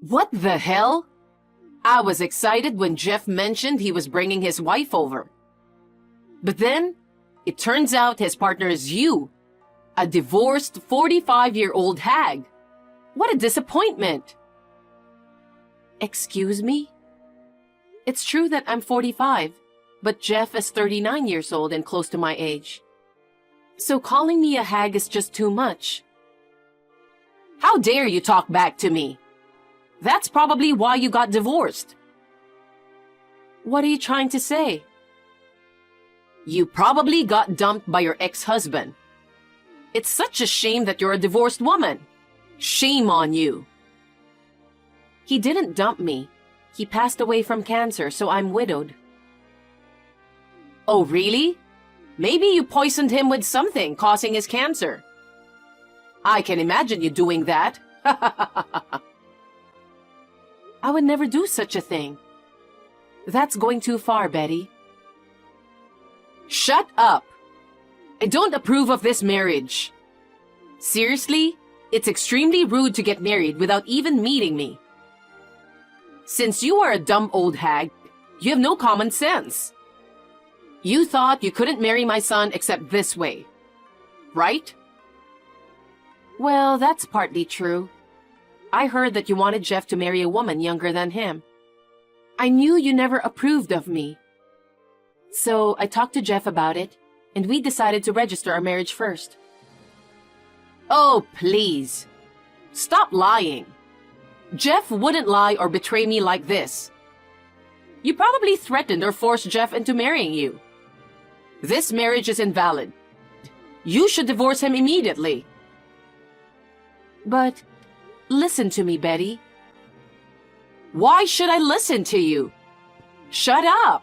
What the hell? I was excited when Jeff mentioned he was bringing his wife over. But then, it turns out his partner is you, a divorced 45-year-old hag. What a disappointment! Excuse me? It's true that I'm 45, but Jeff is 39 years old and close to my age. So calling me a hag is just too much. How dare you talk back to me? That's probably why you got divorced. What are you trying to say? You probably got dumped by your ex-husband. It's such a shame that you're a divorced woman. Shame on you. He didn't dump me. He passed away from cancer, so I'm widowed. Oh, really? Maybe you poisoned him with something, causing his cancer. I can imagine you doing that. I would never do such a thing. That's going too far, Betty. Shut up! I don't approve of this marriage. Seriously, it's extremely rude to get married without even meeting me. Since you are a dumb old hag, you have no common sense. You thought you couldn't marry my son except this way, right? Well, that's partly true. I heard that you wanted Jeff to marry a woman younger than him. I knew you never approved of me. So I talked to Jeff about it, and we decided to register our marriage first. Oh, please. Stop lying. Jeff wouldn't lie or betray me like this. You probably threatened or forced Jeff into marrying you. This marriage is invalid. You should divorce him immediately. But listen to me, Betty. Why should I listen to you? Shut up.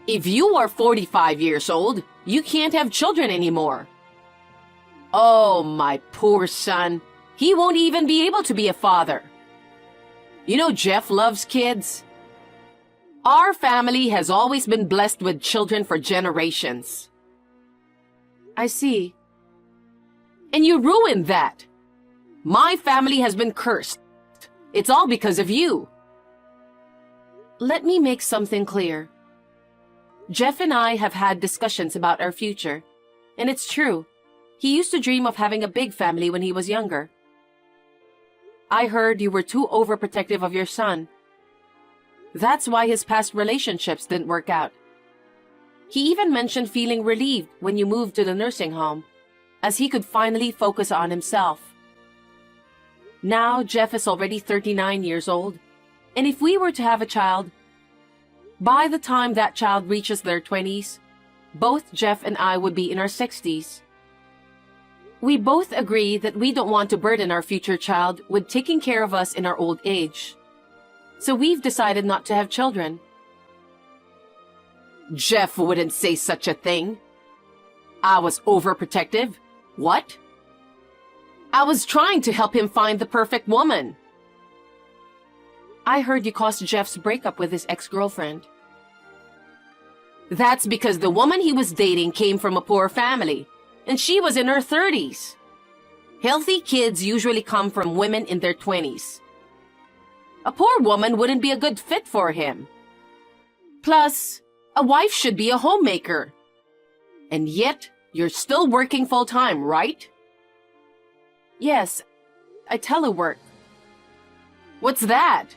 If you are 45 years old, you can't have children anymore. Oh, my poor son. He won't even be able to be a father. You know Jeff loves kids. Our family has always been blessed with children for generations. I see. And you ruined that. My family has been cursed. It's all because of you. Let me make something clear. Jeff and I have had discussions about our future, and it's true. He used to dream of having a big family when he was younger. I heard you were too overprotective of your son. That's why his past relationships didn't work out. He even mentioned feeling relieved when you moved to the nursing home, as he could finally focus on himself. Now Jeff is already 39 years old, and if we were to have a child, by the time that child reaches their 20s, both Jeff and I would be in our 60s. We both agree that we don't want to burden our future child with taking care of us in our old age. So we've decided not to have children. Jeff wouldn't say such a thing. I was overprotective. What? I was trying to help him find the perfect woman. I heard you caused Jeff's breakup with his ex-girlfriend. That's because the woman he was dating came from a poor family, and she was in her 30s. Healthy kids usually come from women in their 20s. A poor woman wouldn't be a good fit for him. Plus, a wife should be a homemaker. And yet, you're still working full-time, right? Yes, I telework. What's that?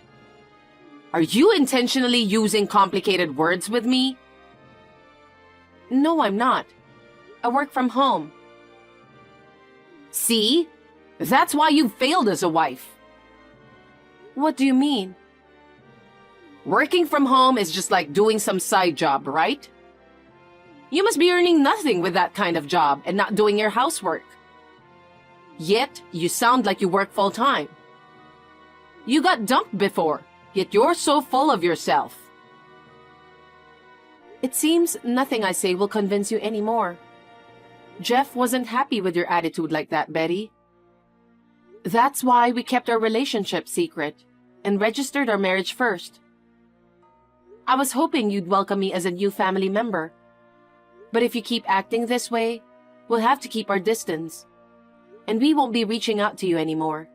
Are you intentionally using complicated words with me? No, I'm not. I work from home. See? That's why you failed as a wife. What do you mean? Working from home is just like doing some side job, right? You must be earning nothing with that kind of job and not doing your housework. Yet, you sound like you work full-time. You got dumped before, yet you're so full of yourself. It seems nothing I say will convince you anymore. Jeff wasn't happy with your attitude like that, Betty. That's why we kept our relationship secret and registered our marriage first. I was hoping you'd welcome me as a new family member. But if you keep acting this way, we'll have to keep our distance. and we won't be reaching out to you anymore.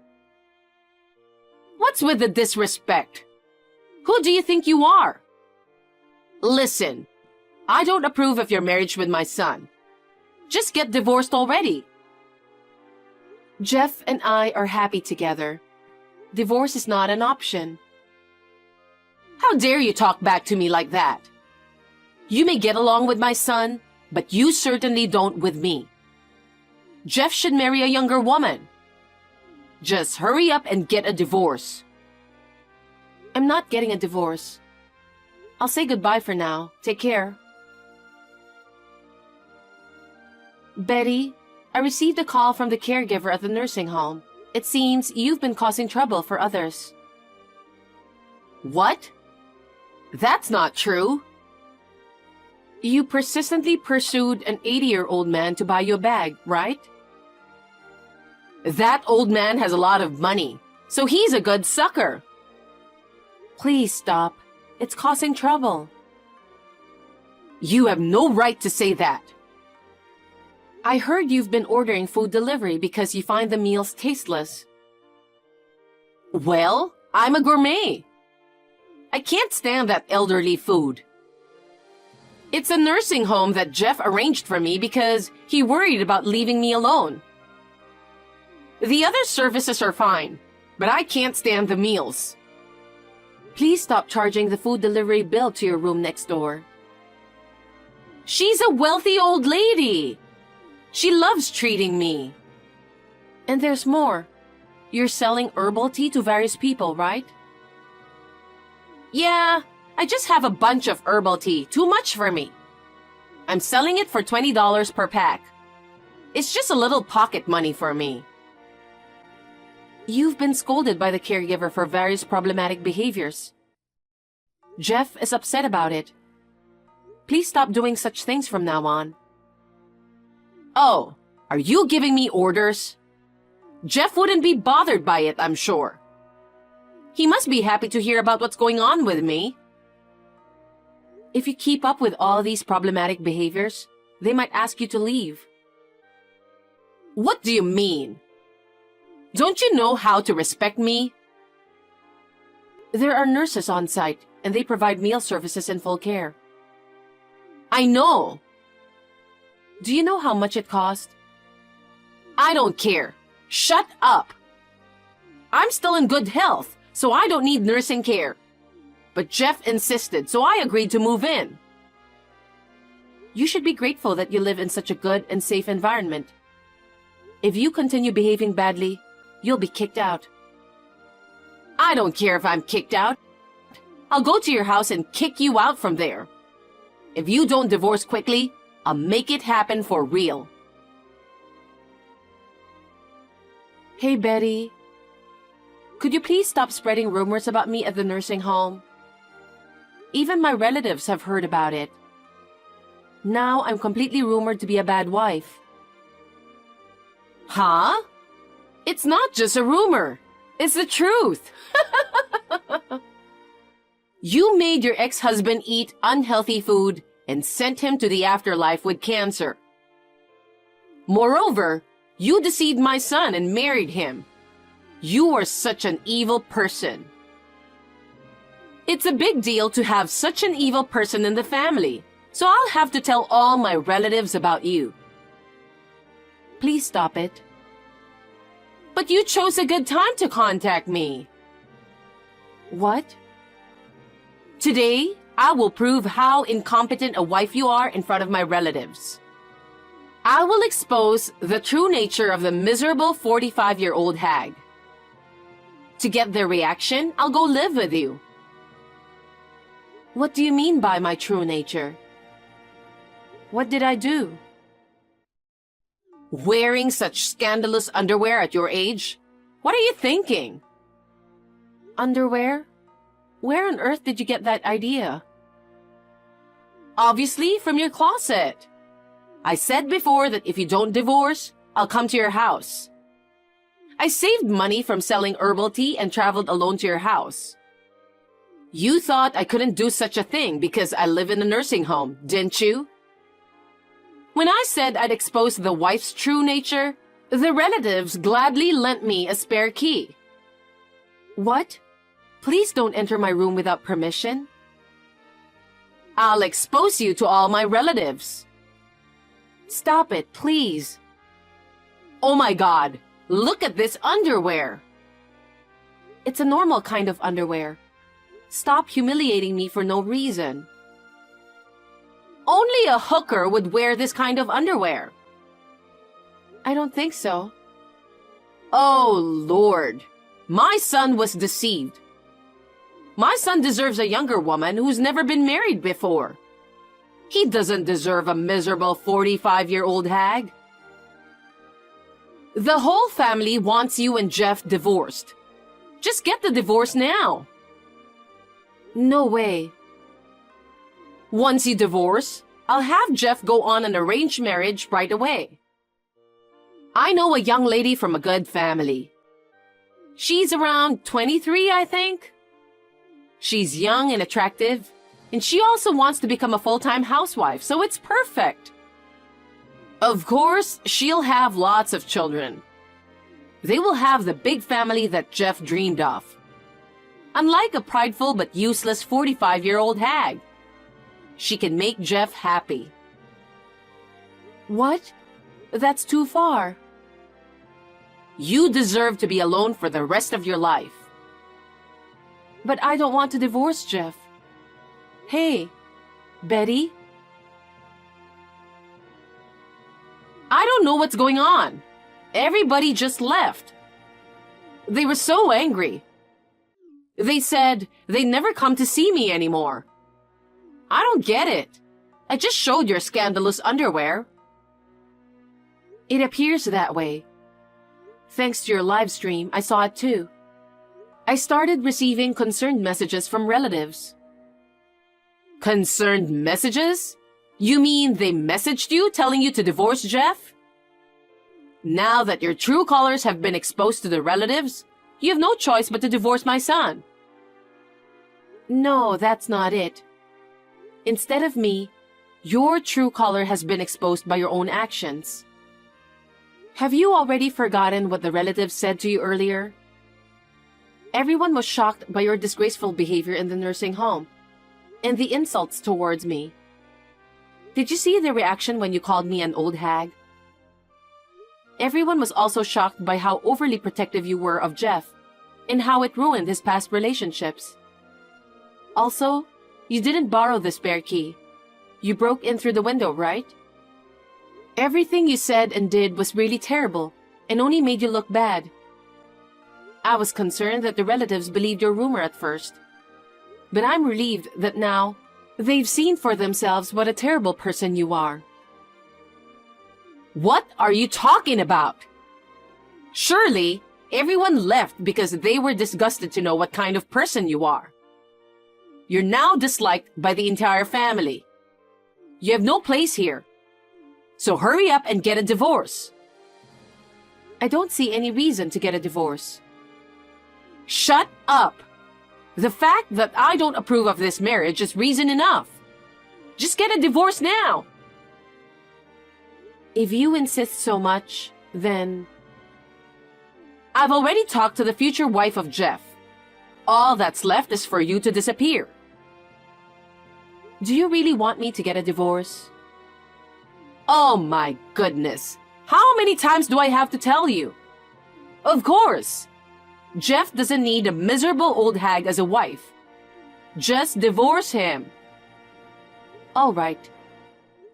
What's with the disrespect? Who do you think you are? Listen, I don't approve of your marriage with my son. Just get divorced already. Jeff and I are happy together. Divorce is not an option. How dare you talk back to me like that? You may get along with my son, but you certainly don't with me. Jeff should marry a younger woman. Just hurry up and get a divorce. I'm not getting a divorce. I'll say goodbye for now. Take care. Betty, I received a call from the caregiver at the nursing home. It seems you've been causing trouble for others. What? That's not true. You persistently pursued an 80-year-old man to buy you a bag, right? That old man has a lot of money, so he's a good sucker. Please stop. It's causing trouble. You have no right to say that. I heard you've been ordering food delivery because you find the meals tasteless. Well, I'm a gourmet. I can't stand that elderly food. It's a nursing home that Jeff arranged for me because he worried about leaving me alone. The other services are fine, but I can't stand the meals. Please stop charging the food delivery bill to your room next door. She's a wealthy old lady. She loves treating me. And there's more. You're selling herbal tea to various people, right? Yeah, I just have a bunch of herbal tea. Too much for me. I'm selling it for $20 per pack. It's just a little pocket money for me. You've been scolded by the caregiver for various problematic behaviors. Jeff is upset about it. Please stop doing such things from now on. Oh, are you giving me orders? Jeff wouldn't be bothered by it, I'm sure. He must be happy to hear about what's going on with me. If you keep up with all these problematic behaviors, they might ask you to leave. What do you mean? Don't you know how to respect me? There are nurses on site, and they provide meal services and full care. I know. Do you know how much it costs? I don't care. Shut up. I'm still in good health, so I don't need nursing care. But Jeff insisted, so I agreed to move in. You should be grateful that you live in such a good and safe environment. If you continue behaving badly, you'll be kicked out. I don't care if I'm kicked out. I'll go to your house and kick you out from there. If you don't divorce quickly, I'll make it happen for real. Hey, Betty. Could you please stop spreading rumors about me at the nursing home? Even my relatives have heard about it. Now I'm completely rumored to be a bad wife. Huh? It's not just a rumor. It's the truth. You made your ex-husband eat unhealthy food and sent him to the afterlife with cancer. Moreover, you deceived my son and married him. You are such an evil person. It's a big deal to have such an evil person in the family, so I'll have to tell all my relatives about you. Please stop it. But you chose a good time to contact me. What? Today, I will prove how incompetent a wife you are in front of my relatives. I will expose the true nature of the miserable 45-year-old hag. To get their reaction, I'll go live with you. What do you mean by my true nature? What did I do? Wearing such scandalous underwear at your age? What are you thinking? Underwear? Where on earth did you get that idea? Obviously, from your closet. I said before that if you don't divorce, I'll come to your house. I saved money from selling herbal tea and traveled alone to your house. You thought I couldn't do such a thing because I live in a nursing home, didn't you? When I said I'd expose the wife's true nature, The relatives gladly lent me a spare key. What? Please don't enter my room without permission. I'll expose you to all my relatives. Stop it, please. Oh my God, look at this underwear. It's a normal kind of underwear. Stop humiliating me for no reason. Only a hooker would wear this kind of underwear. I don't think so. Oh, Lord. My son was deceived. My son deserves a younger woman who's never been married before. He doesn't deserve a miserable 45-year-old hag. The whole family wants you and Jeff divorced. Just get the divorce now. No way. Once you divorce, I'll have Jeff go on an arranged marriage right away. I know a young lady from a good family. She's around 23, I think. She's young and attractive, and she also wants to become a full-time housewife, so it's perfect. Of course, she'll have lots of children. They will have the big family that Jeff dreamed of. Unlike a prideful but useless 45-year-old hag, she can make Jeff happy. What? That's too far. You deserve to be alone for the rest of your life. But I don't want to divorce Jeff. Hey, Betty? I don't know what's going on. Everybody just left. They were so angry. They said they'd never come to see me anymore. I don't get it. I just showed your scandalous underwear. It appears that way. Thanks to your live stream, I saw it too. I started receiving concerned messages from relatives. Concerned messages? You mean they messaged you telling you to divorce Jeff? Now that your true colors have been exposed to the relatives, you have no choice but to divorce my son. No, that's not it. Instead of me, your true color has been exposed by your own actions. Have you already forgotten what the relatives said to you earlier? Everyone was shocked by your disgraceful behavior in the nursing home and the insults towards me. Did you see the reaction when you called me an old hag? Everyone was also shocked by how overly protective you were of Jeff and how it ruined his past relationships. Also, you didn't borrow the spare key. You broke in through the window, right? Everything you said and did was really terrible and only made you look bad. I was concerned that the relatives believed your rumor at first. But I'm relieved that now they've seen for themselves what a terrible person you are. What are you talking about? Surely, everyone left because they were disgusted to know what kind of person you are. You're now disliked by the entire family. You have no place here. So hurry up and get a divorce. I don't see any reason to get a divorce. Shut up! The fact that I don't approve of this marriage is reason enough. Just get a divorce now! If you insist so much, then... I've already talked to the future wife of Jeff. All that's left is for you to disappear. Do you really want me to get a divorce? Oh my goodness! How many times do I have to tell you? Of course! Jeff doesn't need a miserable old hag as a wife. Just divorce him. All right.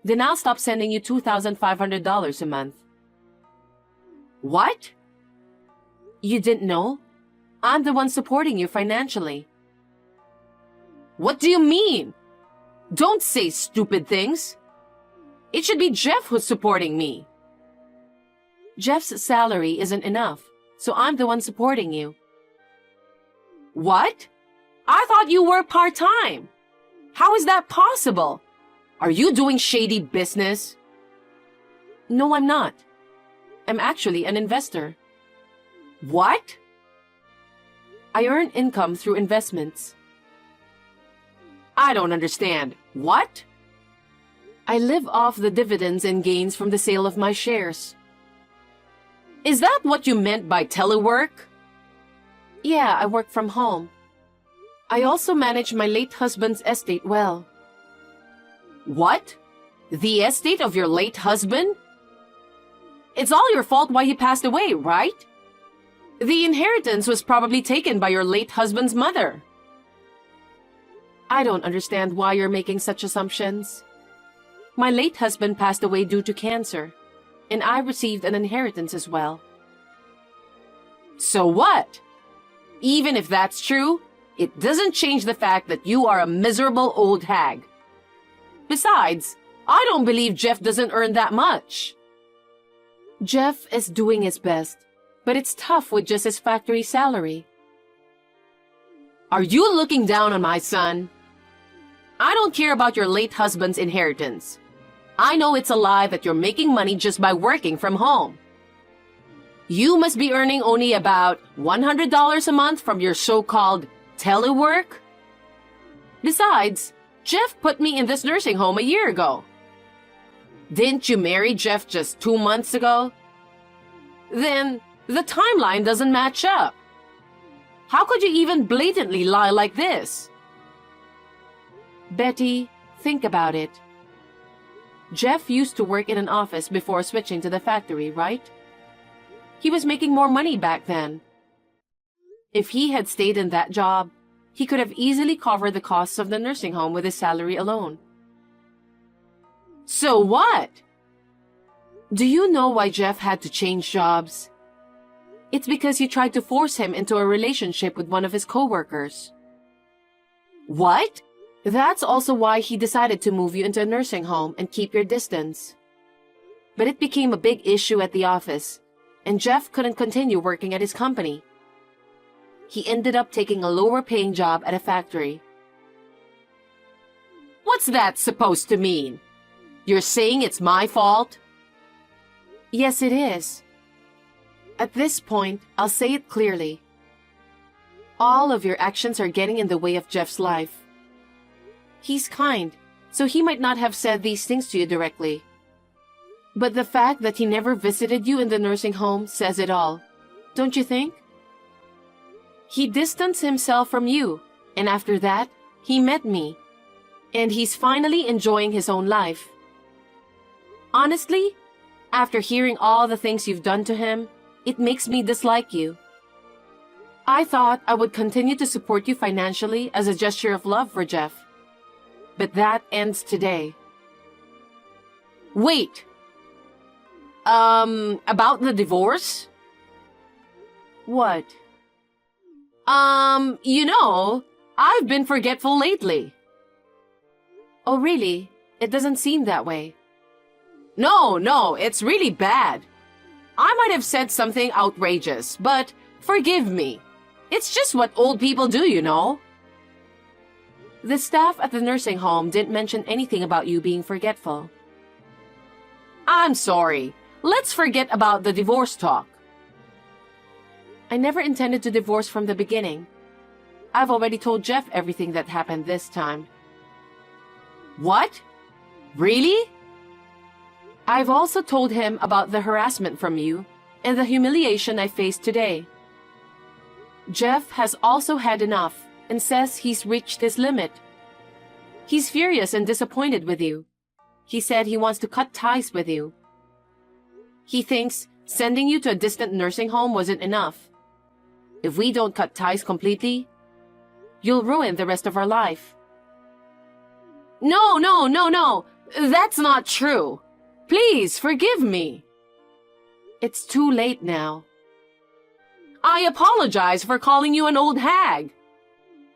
Then I'll stop sending you $2,500 a month. What? You didn't know? I'm the one supporting you financially. What do you mean? Don't say stupid things. It should be Jeff who's supporting me. Jeff's salary isn't enough, so I'm the one supporting you. What? I thought you were part-time. How is that possible? Are you doing shady business? No, I'm not. I'm actually an investor. What? I earn income through investments. I don't understand. What? I live off the dividends and gains from the sale of my shares. Is that what you meant by telework? Yeah, I work from home. I also manage my late husband's estate well. What? The estate of your late husband? It's all your fault why he passed away, right? The inheritance was probably taken by your late husband's mother. I don't understand why you're making such assumptions. My late husband passed away due to cancer, and I received an inheritance as well. So what? Even if that's true, it doesn't change the fact that you are a miserable old hag. Besides, I don't believe Jeff doesn't earn that much. Jeff is doing his best, but it's tough with just his factory salary. Are you looking down on my son? I don't care about your late husband's inheritance. I know it's a lie that you're making money just by working from home. You must be earning only about $100 a month from your so-called telework. Besides, Jeff put me in this nursing home a year ago. Didn't you marry Jeff just 2 months ago? Then the timeline doesn't match up. How could you even blatantly lie like this? Betty, think about it. Jeff used to work in an office before switching to the factory, right? He was making more money back then. If he had stayed in that job, he could have easily covered the costs of the nursing home with his salary alone. So what? Do you know why Jeff had to change jobs? It's because you tried to force him into a relationship with one of his coworkers. What? That's also why he decided to move you into a nursing home and keep your distance. But it became a big issue at the office, and Jeff couldn't continue working at his company. He ended up taking a lower-paying job at a factory. What's that supposed to mean? You're saying it's my fault? Yes, it is. At this point, I'll say it clearly. All of your actions are getting in the way of Jeff's life. He's kind, so he might not have said these things to you directly. But the fact that he never visited you in the nursing home says it all, don't you think? He distanced himself from you, and after that, he met me. And he's finally enjoying his own life. Honestly, after hearing all the things you've done to him, it makes me dislike you. I thought I would continue to support you financially as a gesture of love for Jeff. But that ends today. Wait. About the divorce? What? I've been forgetful lately. Oh, really? It doesn't seem that way. No, it's really bad. I might have said something outrageous, but forgive me. It's just what old people do, you know. The staff at the nursing home didn't mention anything about you being forgetful. I'm sorry. Let's forget about the divorce talk. I never intended to divorce from the beginning. I've already told Jeff everything that happened this time. What? Really? I've also told him about the harassment from you and the humiliation I faced today. Jeff has also had enough and says he's reached his limit. He's furious and disappointed with you. He said he wants to cut ties with you. He thinks sending you to a distant nursing home wasn't enough. If we don't cut ties completely, you'll ruin the rest of our life. No. That's not true. Please forgive me. It's too late now. I apologize for calling you an old hag.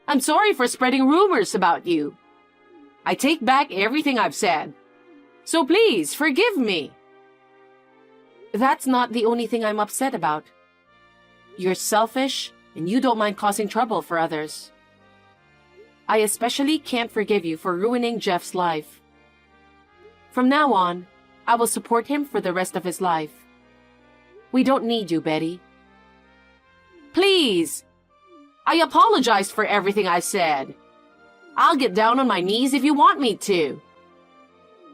I'm sorry for spreading rumors about you. I take back everything I've said. So please forgive me. That's not the only thing I'm upset about. You're selfish and you don't mind causing trouble for others. I especially can't forgive you for ruining Jeff's life. From now on, I will support him for the rest of his life. We don't need you, Betty. Please! I apologize for everything I said. I'll get down on my knees if you want me to.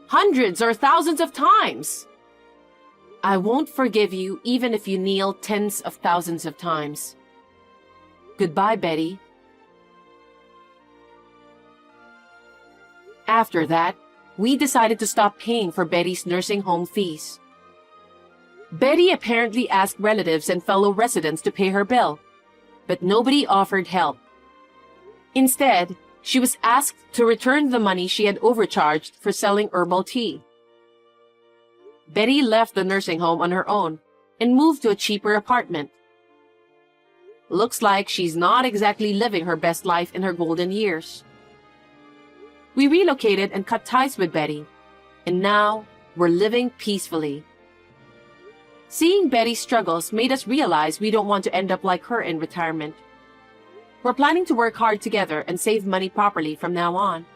Hundreds or thousands of times. I won't forgive you even if you kneel tens of thousands of times. Goodbye, Betty. After that, we decided to stop paying for Betty's nursing home fees. Betty apparently asked relatives and fellow residents to pay her bill, but nobody offered help. Instead, she was asked to return the money she had overcharged for selling herbal tea. Betty left the nursing home on her own and moved to a cheaper apartment. Looks like she's not exactly living her best life in her golden years. We relocated and cut ties with Betty, and now we're living peacefully. Seeing Betty's struggles made us realize we don't want to end up like her in retirement. We're planning to work hard together and save money properly from now on.